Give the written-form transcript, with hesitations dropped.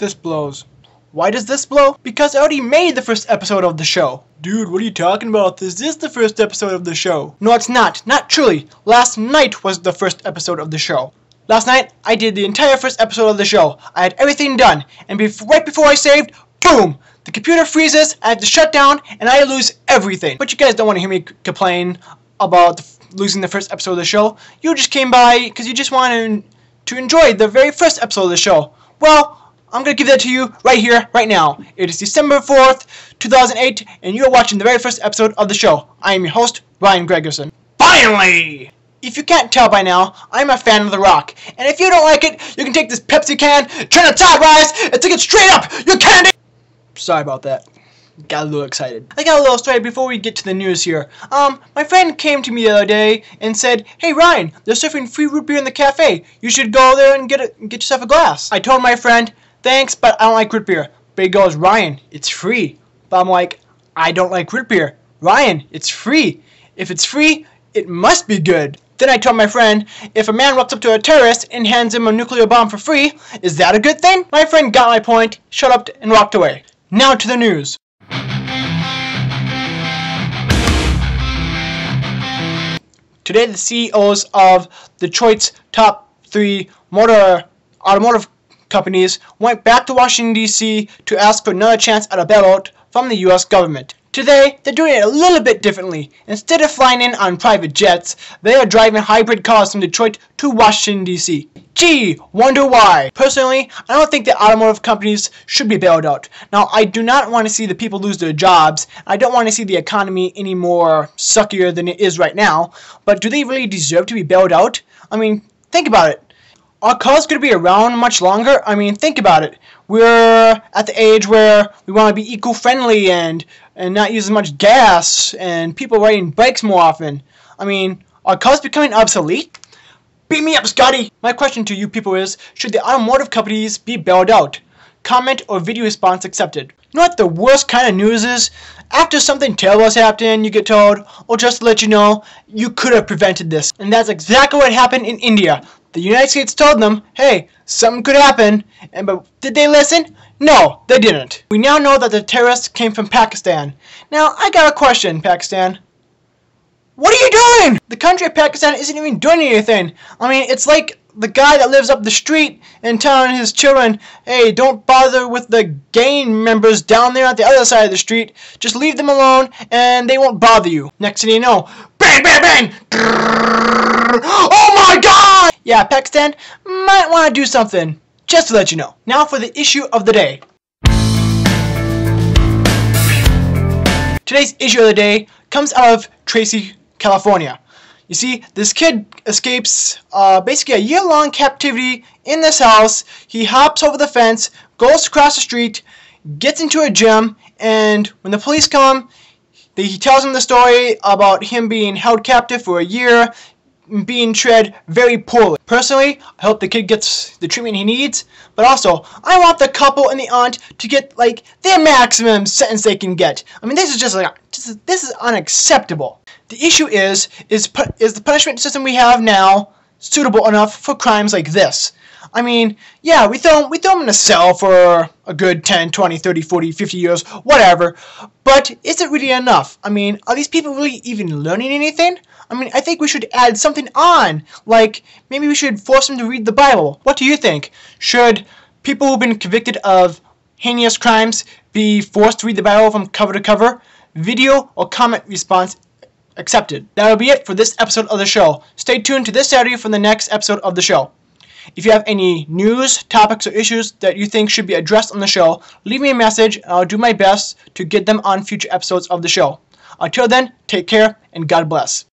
This blows. Why does this blow? Because I already made the first episode of the show. Dude, what are you talking about? This is the first episode of the show. No, it's not. Not truly. Last night was the first episode of the show. Last night, I did the entire first episode of the show. I had everything done. And right before I saved, boom! The computer freezes, I have to shut down, and I lose everything. But you guys don't want to hear me complain about losing the first episode of the show. You just came by because you just wanted to enjoy the very first episode of the show. Well, I'm going to give that to you right here, right now. It is December 4th, 2008, and you're watching the very first episode of the show. I am your host, Ryan Gregerson. Finally! If you can't tell by now, I'm a fan of The Rock. And if you don't like it, you can take this Pepsi can, turn it sideways, and stick it straight up your candy! Sorry about that. Got a little excited. I got a little story before we get to the news here. My friend came to me the other day and said, "Hey Ryan, they're serving free root beer in the cafe. You should go there and get yourself a glass." I told my friend, "Thanks, but I don't like root beer." But he goes, "Ryan, it's free." But I'm like, I don't like root beer. Ryan, it's free. If it's free, it must be good. Then I told my friend, if a man walks up to a terrorist and hands him a nuclear bomb for free, is that a good thing? My friend got my point, shut up, and walked away. Now to the news. Today, the CEOs of Detroit's top 3 automotive companies went back to Washington, D.C. to ask for another chance at a bailout from the U.S. government. Today, they're doing it a little bit differently. Instead of flying in on private jets, they are driving hybrid cars from Detroit to Washington, D.C. Gee, wonder why. Personally, I don't think that automotive companies should be bailed out. Now, I do not want to see the people lose their jobs. I don't want to see the economy any more suckier than it is right now. But do they really deserve to be bailed out? I mean, think about it. Are cars going to be around much longer? I mean, think about it. We're at the age where we want to be eco-friendly and not use as much gas, and people riding bikes more often. I mean, are cars becoming obsolete? Beat me up, Scotty! My question to you people is, should the automotive companies be bailed out? Comment or video response accepted. You know what the worst kind of news is? After something terrible has happened, you get told, "Oh, just to let you know, you could have prevented this." And that's exactly what happened in India. The United States told them, hey, something could happen, but did they listen? No, they didn't. We now know that the terrorists came from Pakistan. Now, I got a question, Pakistan. What are you doing? The country of Pakistan isn't even doing anything. I mean, it's like the guy that lives up the street and telling his children, hey, don't bother with the gang members down there at the other side of the street. Just leave them alone and they won't bother you. Next thing you know, bang, bang, bang! Oh my God! Yeah, Pakistan might want to do something, just to let you know. Now for the issue of the day. Today's issue of the day comes out of Tracy, California. You see, this kid escapes basically a year-long captivity in this house. He hops over the fence, goes across the street, gets into a gym, and when the police come, he tells them the story about him being held captive for a year, being treated very poorly. Personally, I hope the kid gets the treatment he needs, but also, I want the couple and the aunt to get, like, their maximum sentence they can get. I mean, this is just like, this is unacceptable. The issue is the punishment system we have now suitable enough for crimes like this? I mean, yeah, we throw them in a cell for a good 10, 20, 30, 40, 50 years, whatever, but is it really enough? I mean, are these people really even learning anything? I mean, I think we should add something on, like maybe we should force them to read the Bible. What do you think? Should people who've been convicted of heinous crimes be forced to read the Bible from cover to cover? Video or comment response accepted. That'll be it for this episode of the show. Stay tuned to this Saturday for the next episode of the show. If you have any news, topics, or issues that you think should be addressed on the show, leave me a message and I'll do my best to get them on future episodes of the show. Until then, take care and God bless.